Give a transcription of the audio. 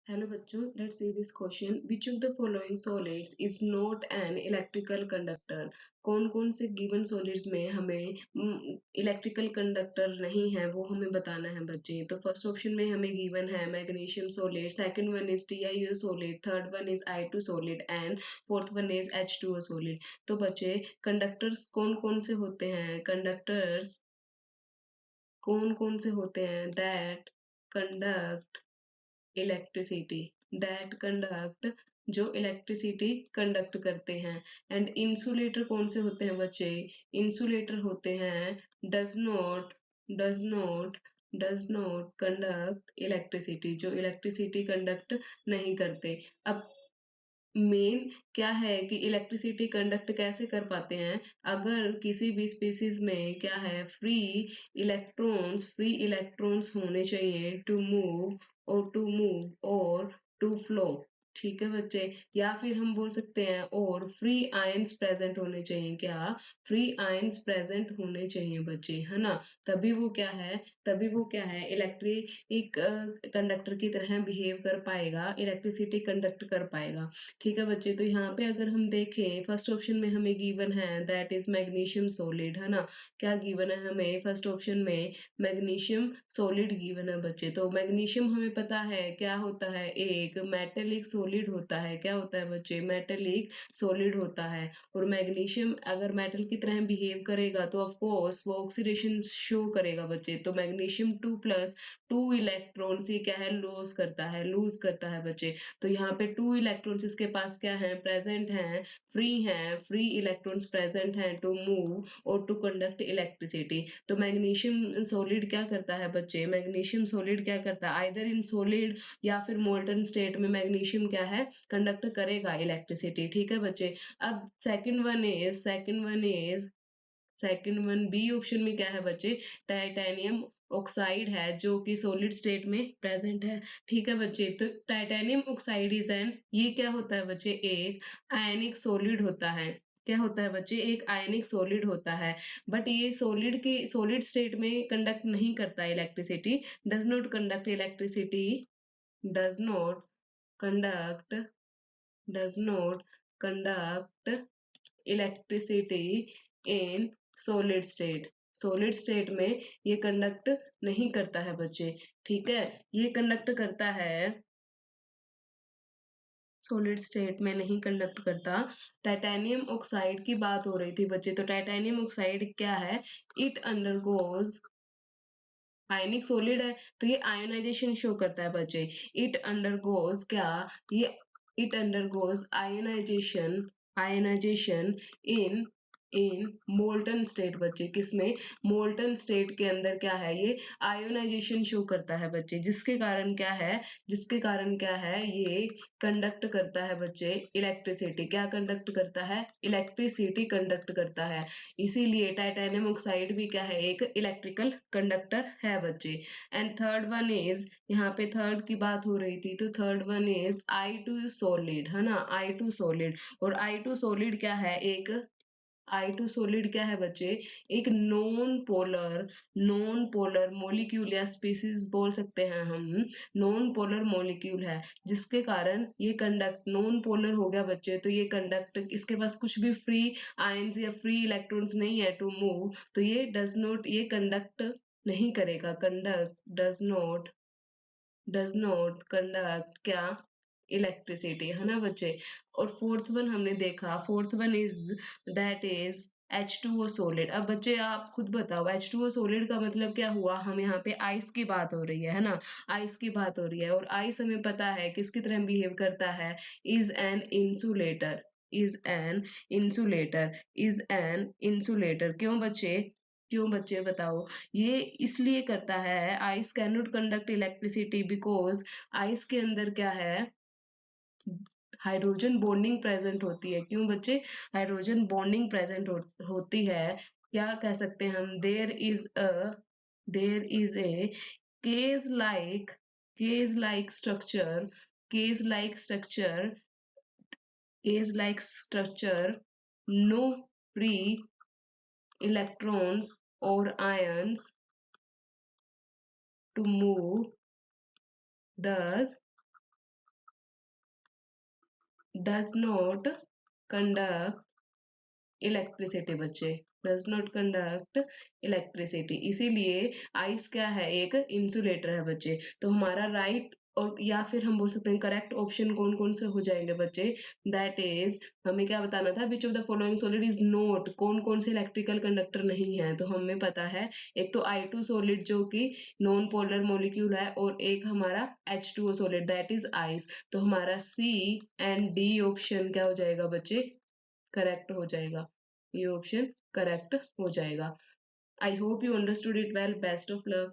Hello बच्चों, let's see this question. Which of the following solids is not an electrical conductor? कौन कौन से given solids में हमें इलेक्ट्रिकल कंडक्टर नहीं है वो हमें बताना है बच्चे। तो फर्स्ट ऑप्शन में हमें गिवन है magnesium solid, second one is TiO solid, third one is I2 solid and fourth one is H2O solid. तो बच्चे कंडक्टर्स कौन कौन से होते हैं? कंडक्टर्स कौन कौन से होते हैं? That conduct electricity, that conduct, जो इलेक्ट्रिसिटी कंडक्ट करते हैं। एंड इंसुलेटर कौन से होते हैं बच्चे? इंसुलेटर होते हैं does not does not conduct electricity, जो इलेक्ट्रिसिटी कंडक्ट नहीं करते। अब मेन क्या है कि इलेक्ट्रिसिटी कंडक्ट कैसे कर पाते हैं? अगर किसी भी स्पीसीज में क्या है, फ्री इलेक्ट्रॉन्स होने चाहिए टू फ्लो। ठीक है बच्चे। या फिर हम बोल सकते हैं और फ्री आयंस प्रेजेंट होने चाहिए। क्या? फ्री आयंस प्रेजेंट होने चाहिए बच्चे, है ना। तभी वो क्या है इलेक्ट्रिक कंडक्टर की तरह बिहेव कर पाएगा, इलेक्ट्रिसिटी कंडक्ट कर पाएगा। ठीक है बच्चे। तो यहाँ पे अगर हम देखें फर्स्ट ऑप्शन में हमें गिवन है दैट इज मैग्नीशियम सॉलिड, है ना। क्या गिवन है हमें फर्स्ट ऑप्शन में? मैग्नीशियम सॉलिड गिवन है बच्चे। तो मैग्नीशियम हमें पता है क्या होता है, एक मेटेलिक सॉलिड होता है। क्या होता है बच्चे? मेटेलिक सॉलिड होता है। और मैग्नीशियम अगर मेटल की तरह बिहेव करेगा तो ऑफ कोर्स वो ऑक्सीडेशन शो करेगा बच्चे। तो मैग्नीशियम 2+ 2 इलेक्ट्रॉन्स ये क्या है, लूज करता है बच्चे। तो यहाँ पे 2 इलेक्ट्रॉन्स इसके पास क्या है, प्रेजेंट हैं, फ्री इलेक्ट्रॉन्स प्रेजेंट हैं टू मूव और टू कंडक्ट इलेक्ट्रिसिटी। तो मैग्नीशियम सॉलिड क्या करता है बच्चे? मैग्नीशियम सॉलिड क्या करता है? आइदर इन सॉलिड या फिर मोल्टन स्टेट में मैग्नीशियम क्या है, कंडक्ट करेगा इलेक्ट्रिसिटी। ठीक है बच्चे। अब सेकंड वन बी ऑप्शन में क्या है बच्चे? टाइटेनियम ऑक्साइड है जो कि सॉलिड स्टेट में प्रेजेंट है। ठीक है बच्चे। तो टाइटेनियम ऑक्साइड इज एन, ये क्या होता है बच्चे? एक आयनिक सॉलिड होता है। क्या होता है बच्चे? एक आयनिक सॉलिड होता है। बट ये सॉलिड स्टेट में कंडक्ट नहीं करता electricity, does not conduct electricity, does not conduct does not conduct electricity in solid state में ये कंडक्ट नहीं करता है बच्चे। ठीक है। ये कंडक्ट करता है, सॉलिड स्टेट में नहीं कंडक्ट करता। टाइटेनियम ऑक्साइड की बात हो रही थी बच्चे। तो टाइटेनियम ऑक्साइड क्या है? इट अंडरगोज, आयनिक सॉलिड है तो ये आयोनाइजेशन शो करता है बच्चे। इट अंडरगोज क्या? ये it undergoes ionization in in molten state बच्चे। किसमें? मोल्टन स्टेट के अंदर क्या है, ये आयोनाइजेशन शो करता है बच्चे। जिसके कारण क्या है ये कंडक्ट करता है बच्चे इलेक्ट्रिसिटी। क्या कंडक्ट करता है? इलेक्ट्रिसिटी कंडक्ट करता है। इसीलिए टाइटेनियम ऑक्साइड भी क्या है, एक इलेक्ट्रिकल कंडक्टर है बच्चे। एंड थर्ड वन इज, यहाँ पे थर्ड की बात हो रही थी तो third one is I2 solid, है ना। I2 solid. और I2 सॉलिड क्या है बच्चे? एक नॉन पोलर मॉलिक्यूल या स्पीसीज बोल सकते हैं हम। नॉन पोलर मॉलिक्यूल है जिसके कारण ये कंडक्ट, नॉन पोलर हो गया बच्चे तो ये कंडक्ट, इसके पास कुछ भी फ्री आयंस या फ्री इलेक्ट्रॉन्स नहीं है टू मूव, तो ये कंडक्ट नहीं करेगा। डज नॉट कंडक्ट क्या? इलेक्ट्रिसिटी, है ना बच्चे। और fourth one is that is H2O solid. अब बच्चे आप खुद बताओ H2O सॉलिड का मतलब क्या हुआ? हम यहाँ पे आइस की बात हो रही है ना। आइस की बात हो रही है और आइस हमें पता है किसकी तरह बिहेव करता है, is an insulator is an insulator. क्यों बच्चे बताओ? ये इसलिए करता है, ice can not conduct electricity because ice के अंदर क्या है, हाइड्रोजन बॉन्डिंग प्रेजेंट होती है। क्यों बच्चे? हाइड्रोजन बॉन्डिंग प्रेजेंट होती है। क्या कह सकते हैं हम? There is a cage like cage like structure cage like structure cage like structure, no free electrons or ions to move, thus does not conduct electricity बच्चे, डज नॉट कंडक्ट इलेक्ट्रिसिटी। इसीलिए ice क्या है, एक insulator है बच्चे। तो हमारा right और या फिर हम बोल सकते हैं करेक्ट ऑप्शन कौन कौन से हो जाएंगे बच्चे, दैट इज हमें क्या बताना था, which of the following solid is not, कौन कौन से इलेक्ट्रिकल कंडक्टर नहीं है। तो हमें पता है एक तो I2 सॉलिड जो कि नॉन पोलर मॉलिक्यूल है, और एक हमारा H2O solid that is ice. तो हमारा C एंड D ऑप्शन क्या हो जाएगा बच्चे, करेक्ट हो जाएगा। ये ऑप्शन करेक्ट हो जाएगा। I hope you understood it well, best of luck.